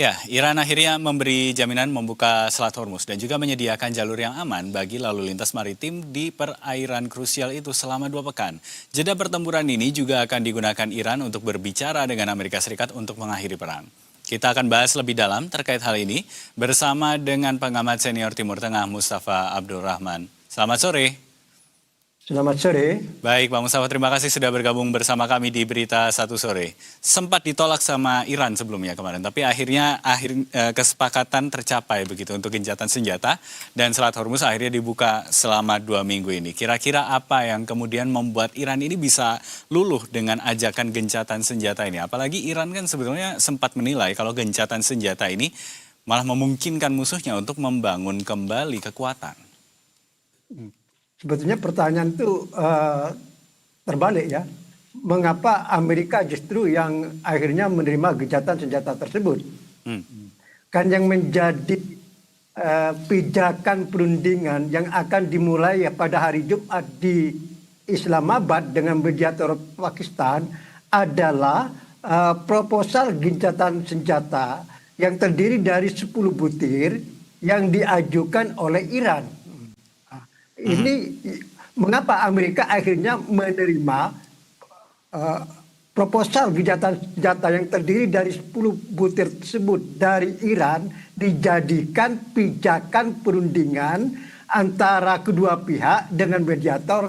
Ya, Iran akhirnya memberi jaminan membuka Selat Hormuz dan juga menyediakan jalur yang aman bagi lalu lintas maritim di perairan krusial itu selama 2 pekan. Jeda pertempuran ini juga akan digunakan Iran untuk berbicara dengan Amerika Serikat untuk mengakhiri perang. Kita akan bahas lebih dalam terkait hal ini bersama dengan pengamat senior Timur Tengah Mustafa Abdul Rahman. Selamat sore. Selamat sore. Baik, Pak Mustafa, terima kasih sudah bergabung bersama kami di Berita Satu Sore. Sempat ditolak sama Iran sebelumnya kemarin, tapi akhirnya kesepakatan tercapai begitu untuk gencatan senjata dan Selat Hormuz akhirnya dibuka selama 2 minggu ini. Kira-kira apa yang kemudian membuat Iran ini bisa luluh dengan ajakan gencatan senjata ini? Apalagi Iran kan sebetulnya sempat menilai kalau gencatan senjata ini malah memungkinkan musuhnya untuk membangun kembali kekuatan. Sebetulnya pertanyaan itu terbalik ya. Mengapa Amerika justru yang akhirnya menerima gencatan senjata tersebut? Kan yang menjadi pijakan perundingan yang akan dimulai pada hari Jumat di Islamabad dengan mediator Pakistan adalah proposal gencatan senjata yang terdiri dari 10 butir yang diajukan oleh Iran. Ini mengapa Amerika akhirnya menerima proposal gencatan senjata yang terdiri dari 10 butir tersebut dari Iran dijadikan pijakan perundingan antara kedua pihak dengan mediator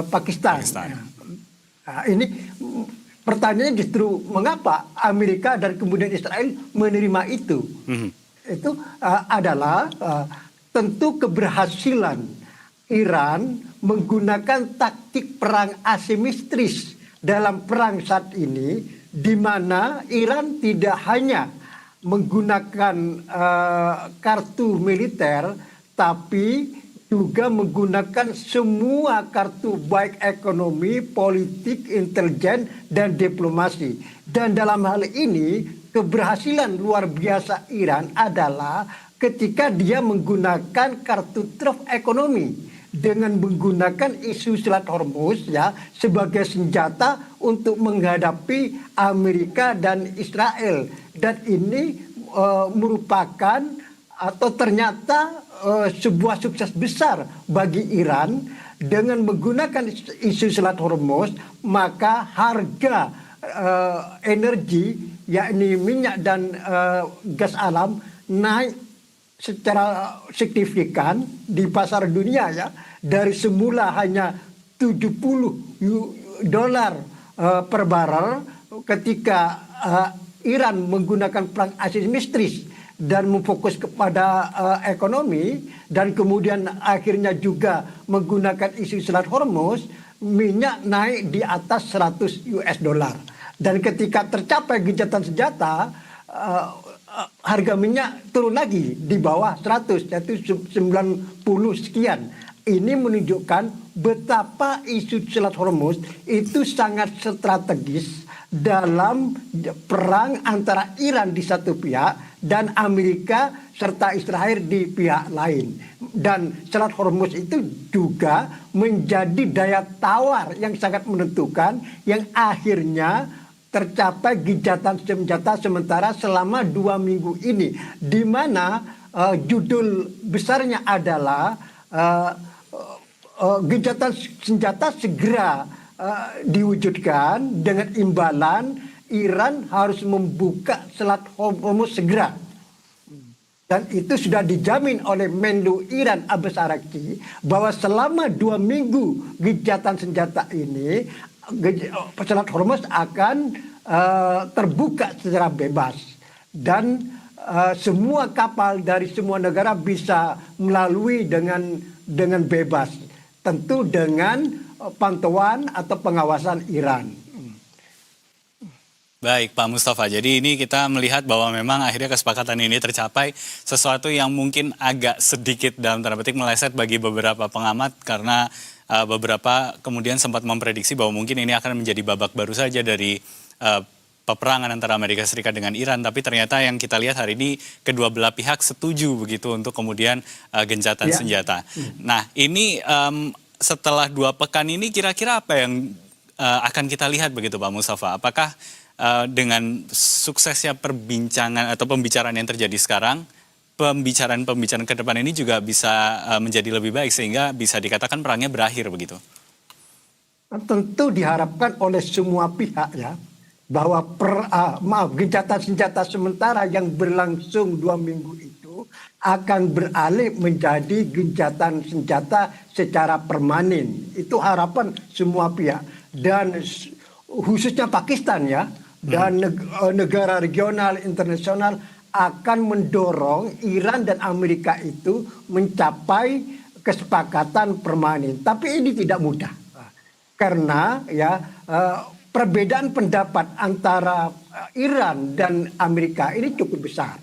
Pakistan. Nah, ini pertanyaannya justru mengapa Amerika dan kemudian Israel menerima itu? Itu adalah tentu keberhasilan Iran menggunakan taktik perang asimetris dalam perang saat ini, di mana Iran tidak hanya menggunakan kartu militer, tapi juga menggunakan semua kartu baik ekonomi, politik, intelijen, dan diplomasi. Dan dalam hal ini, keberhasilan luar biasa Iran adalah ketika dia menggunakan kartu truf ekonomi dengan menggunakan isu Selat Hormuz ya sebagai senjata untuk menghadapi Amerika dan Israel, dan ini merupakan atau ternyata sebuah sukses besar bagi Iran. Dengan menggunakan isu Selat Hormuz, maka harga energi yakni minyak dan gas alam naik secara signifikan di pasar dunia ya, dari semula hanya 70 dolar per barrel ketika Iran menggunakan perang asimetris dan memfokus kepada ekonomi, dan kemudian akhirnya juga menggunakan isu Selat Hormuz, minyak naik di atas 100 US dollar. Dan ketika tercapai gencatan senjata, harga minyak turun lagi di bawah 100, yaitu 90 sekian. Ini menunjukkan betapa isu Selat Hormuz itu sangat strategis dalam perang antara Iran di satu pihak dan Amerika serta Israel di pihak lain. Dan Selat Hormuz itu juga menjadi daya tawar yang sangat menentukan yang akhirnya tercapai gencatan senjata sementara selama 2 minggu ini, di mana judul besarnya adalah gencatan senjata segera diwujudkan dengan imbalan Iran harus membuka Selat Hormuz segera. Dan itu sudah dijamin oleh Menlu Iran Abbas Araghchi bahwa selama 2 minggu gencatan senjata ini Selat Hormuz akan terbuka secara bebas, dan semua kapal dari semua negara bisa melalui dengan bebas, tentu dengan pantauan atau pengawasan Iran. Baik, Pak Mustafa. Jadi ini kita melihat bahwa memang akhirnya kesepakatan ini tercapai, sesuatu yang mungkin agak sedikit dalam tanda petik meleset bagi beberapa pengamat, karena beberapa kemudian sempat memprediksi bahwa mungkin ini akan menjadi babak baru saja dari peperangan antara Amerika Serikat dengan Iran. Tapi ternyata yang kita lihat hari ini kedua belah pihak setuju begitu untuk kemudian gencatan senjata. Nah ini setelah 2 pekan ini kira-kira apa yang akan kita lihat begitu Pak Mustafa? Apakah dengan suksesnya perbincangan atau pembicaraan yang terjadi sekarang, pembicaraan-pembicaraan ke depan ini juga bisa menjadi lebih baik sehingga bisa dikatakan perangnya berakhir begitu. Tentu diharapkan oleh semua pihak ya bahwa gencatan senjata sementara yang berlangsung 2 minggu itu akan beralih menjadi gencatan senjata secara permanen. Itu harapan semua pihak dan khususnya Pakistan ya dan negara regional internasional akan mendorong Iran dan Amerika itu mencapai kesepakatan permanen. Tapi ini tidak mudah karena ya perbedaan pendapat antara Iran dan Amerika ini cukup besar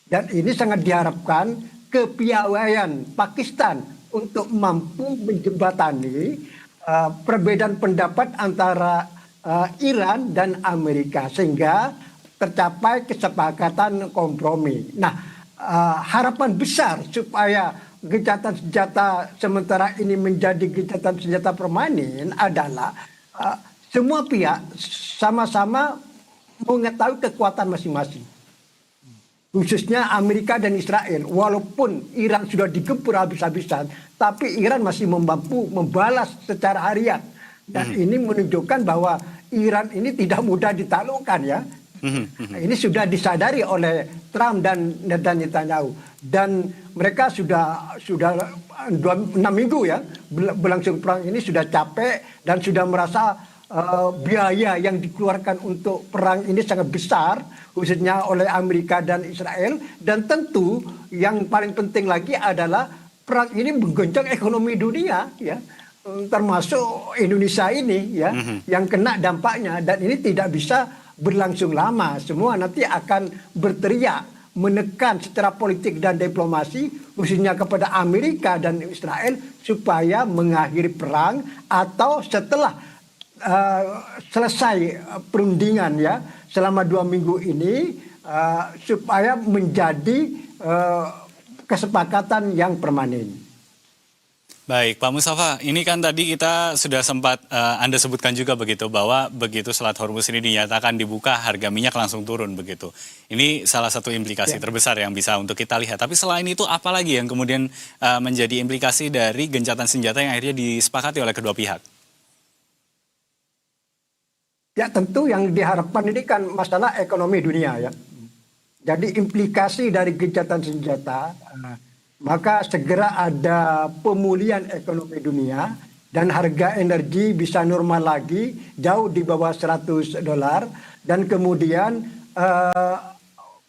dan ini sangat diharapkan kepiawaian Pakistan untuk mampu menjembatani perbedaan pendapat antara Iran dan Amerika sehingga tercapai kesepakatan kompromi. Nah, harapan besar supaya gencatan senjata sementara ini menjadi gencatan senjata permanen adalah semua pihak sama-sama mengetahui kekuatan masing-masing. Khususnya Amerika dan Israel. Walaupun Iran sudah digempur habis-habisan, tapi Iran masih mampu membalas secara harian. Dan ini menunjukkan bahwa Iran ini tidak mudah ditaklukkan ya. Ini sudah disadari oleh Trump dan Netanyahu dan mereka sudah 6 minggu ya berlangsung perang ini sudah capek dan sudah merasa biaya yang dikeluarkan untuk perang ini sangat besar khususnya oleh Amerika dan Israel dan tentu yang paling penting lagi adalah perang ini menggoncang ekonomi dunia ya termasuk Indonesia ini ya yang kena dampaknya dan ini tidak bisa berlangsung lama. Semua nanti akan berteriak menekan secara politik dan diplomasi khususnya kepada Amerika dan Israel supaya mengakhiri perang atau setelah selesai perundingan ya selama 2 minggu ini supaya menjadi kesepakatan yang permanen. Baik, Pak Mustafa, ini kan tadi kita sudah sempat Anda sebutkan juga begitu bahwa begitu Selat Hormuz ini dinyatakan dibuka harga minyak langsung turun begitu. Ini salah satu implikasi terbesar yang bisa untuk kita lihat. Tapi selain itu apa lagi yang kemudian menjadi implikasi dari gencatan senjata yang akhirnya disepakati oleh kedua pihak? Ya tentu yang diharapkan ini kan masalah ekonomi dunia ya. Jadi implikasi dari gencatan senjata maka segera ada pemulihan ekonomi dunia dan harga energi bisa normal lagi jauh di bawah $100 dan kemudian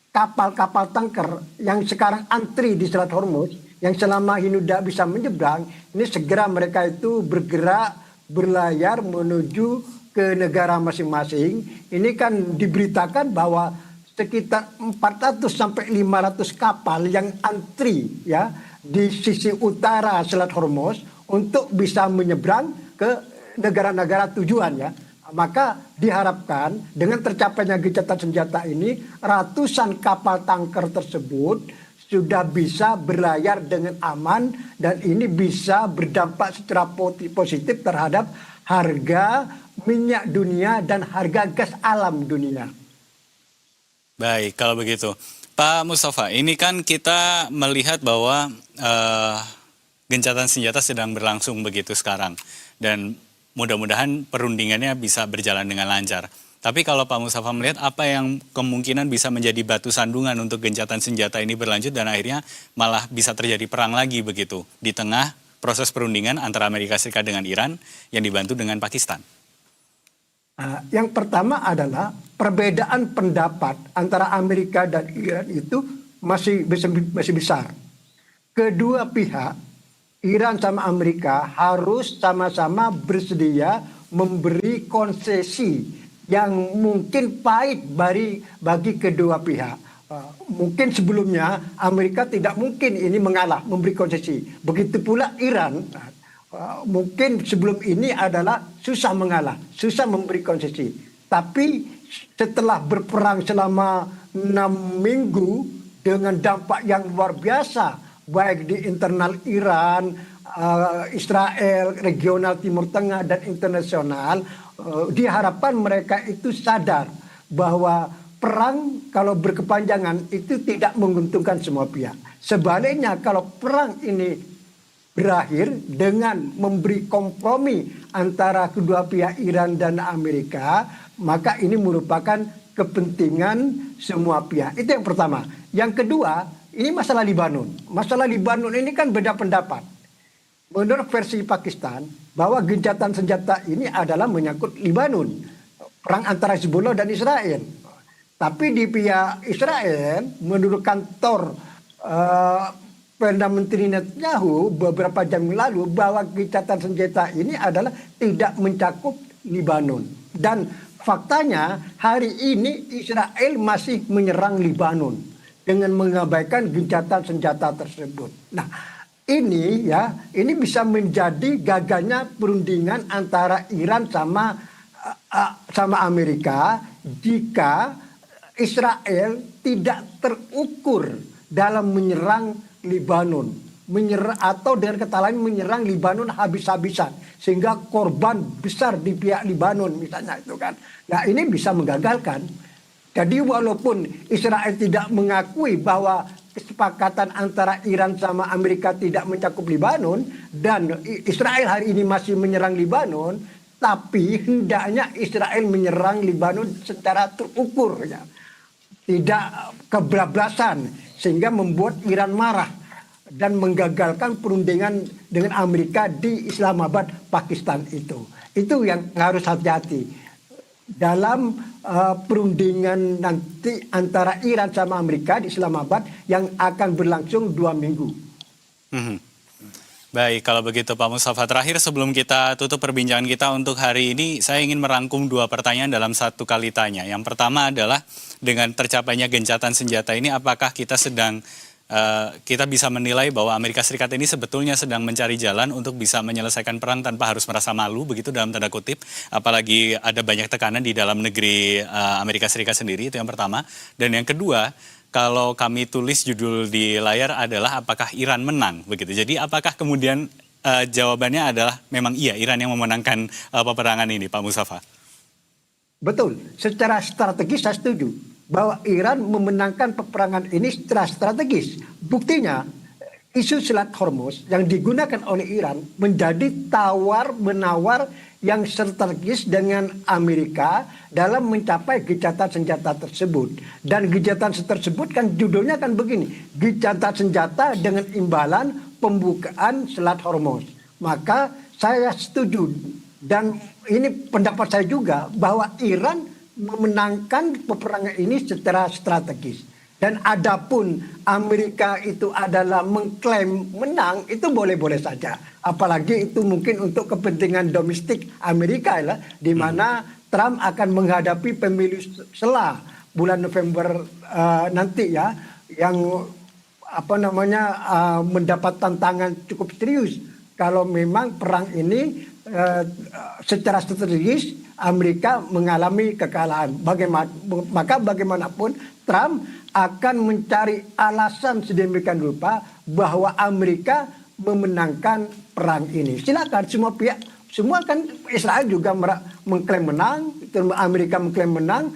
kapal-kapal tanker yang sekarang antri di Selat Hormuz yang selama ini tidak bisa menyeberang ini segera mereka itu bergerak berlayar menuju ke negara masing-masing. Ini kan diberitakan bahwa sekitar 400 sampai 500 kapal yang antri ya di sisi utara Selat Hormuz untuk bisa menyeberang ke negara-negara tujuan ya. Maka diharapkan dengan tercapainya gencatan senjata ini ratusan kapal tanker tersebut sudah bisa berlayar dengan aman dan ini bisa berdampak secara positif terhadap harga minyak dunia dan harga gas alam dunia. Baik, kalau begitu. Pak Mustafa, ini kan kita melihat bahwa gencatan senjata sedang berlangsung begitu sekarang. Dan mudah-mudahan perundingannya bisa berjalan dengan lancar. Tapi kalau Pak Mustafa melihat apa yang kemungkinan bisa menjadi batu sandungan untuk gencatan senjata ini berlanjut dan akhirnya malah bisa terjadi perang lagi begitu di tengah proses perundingan antara Amerika Serikat dengan Iran yang dibantu dengan Pakistan. Yang pertama adalah perbedaan pendapat antara Amerika dan Iran itu masih besar. Kedua pihak, Iran sama Amerika harus sama-sama bersedia memberi konsesi yang mungkin pahit bagi kedua pihak. Mungkin sebelumnya Amerika tidak mungkin ini mengalah, memberi konsesi. Begitu pula Iran. Mungkin sebelum ini adalah susah mengalah, susah memberi konsesi. Tapi setelah berperang selama 6 minggu dengan dampak yang luar biasa, baik di internal Iran, Israel, regional Timur Tengah dan internasional, diharapkan mereka itu sadar bahwa perang kalau berkepanjangan itu tidak menguntungkan semua pihak. Sebaliknya kalau perang ini berakhir dengan memberi kompromi antara kedua pihak Iran dan Amerika, maka ini merupakan kepentingan semua pihak. Itu yang pertama. Yang kedua, ini masalah Libanon. Masalah Libanon ini kan beda pendapat. Menurut versi Pakistan, bahwa gencatan senjata ini adalah menyangkut Libanon. Perang antara Hezbollah dan Israel. Tapi di pihak Israel, menurut kantor Perdana Menteri Netanyahu beberapa jam lalu, bahwa gencatan senjata ini adalah tidak mencakup Libanon. Dan faktanya hari ini Israel masih menyerang Libanon dengan mengabaikan gencatan senjata tersebut. Nah, ini bisa menjadi gagalnya perundingan antara Iran sama Amerika jika Israel tidak terukur dalam menyerang Libanon, atau dengan kata lain menyerang Libanon habis-habisan sehingga korban besar di pihak Libanon misalnya itu kan. Nah, ini bisa menggagalkan. Jadi walaupun Israel tidak mengakui bahwa kesepakatan antara Iran sama Amerika tidak mencakup Libanon dan Israel hari ini masih menyerang Libanon, tapi hendaknya Israel menyerang Libanon secara terukur ya. Tidak kebablasan sehingga membuat Iran marah dan menggagalkan perundingan dengan Amerika di Islamabad, Pakistan itu. Itu yang harus hati-hati dalam perundingan nanti antara Iran sama Amerika di Islamabad yang akan berlangsung 2 minggu. Baik, kalau begitu Pak Mustafa, terakhir sebelum kita tutup perbincangan kita untuk hari ini, saya ingin merangkum 2 pertanyaan dalam 1 kali tanya. Yang pertama adalah dengan tercapainya gencatan senjata ini, apakah kita bisa menilai bahwa Amerika Serikat ini sebetulnya sedang mencari jalan untuk bisa menyelesaikan perang tanpa harus merasa malu, begitu dalam tanda kutip, apalagi ada banyak tekanan di dalam negeri Amerika Serikat sendiri, itu yang pertama. Dan yang kedua, kalau kami tulis judul di layar adalah apakah Iran menang, begitu. Jadi apakah kemudian jawabannya adalah memang iya Iran yang memenangkan peperangan ini, Pak Mustafa? Betul, secara strategis saya setuju bahwa Iran memenangkan peperangan ini secara strategis. Buktinya isu Selat Hormuz yang digunakan oleh Iran menjadi tawar-menawar yang strategis dengan Amerika dalam mencapai gencatan senjata tersebut. Dan gencatan tersebut kan judulnya kan begini, gencatan senjata dengan imbalan pembukaan Selat Hormuz. Maka saya setuju dan ini pendapat saya juga bahwa Iran memenangkan peperangan ini secara strategis. Dan adapun Amerika itu adalah mengklaim menang, itu boleh-boleh saja. Apalagi itu mungkin untuk kepentingan domestik Amerika lah, di mana Trump akan menghadapi pemilu sela bulan November nanti ya, yang mendapat tantangan cukup serius kalau memang perang ini secara strategis Amerika mengalami kekalahan. Maka bagaimanapun Trump akan mencari alasan sedemikian rupa bahwa Amerika memenangkan perang ini. Silakan semua pihak, semua kan Israel juga mengklaim menang, Amerika mengklaim menang,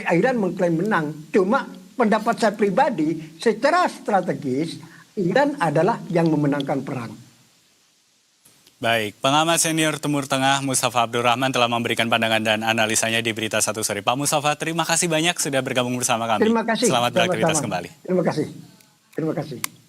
Iran mengklaim menang. Cuma pendapat saya pribadi, secara strategis Iran adalah yang memenangkan perang. Baik, pengamat senior Timur Tengah Mustafa Abdurrahman telah memberikan pandangan dan analisanya di Berita Satu Sore. Pak Mustafa, terima kasih banyak sudah bergabung bersama kami. Terima kasih. Selamat beraktivitas kembali. Terima kasih. Terima kasih.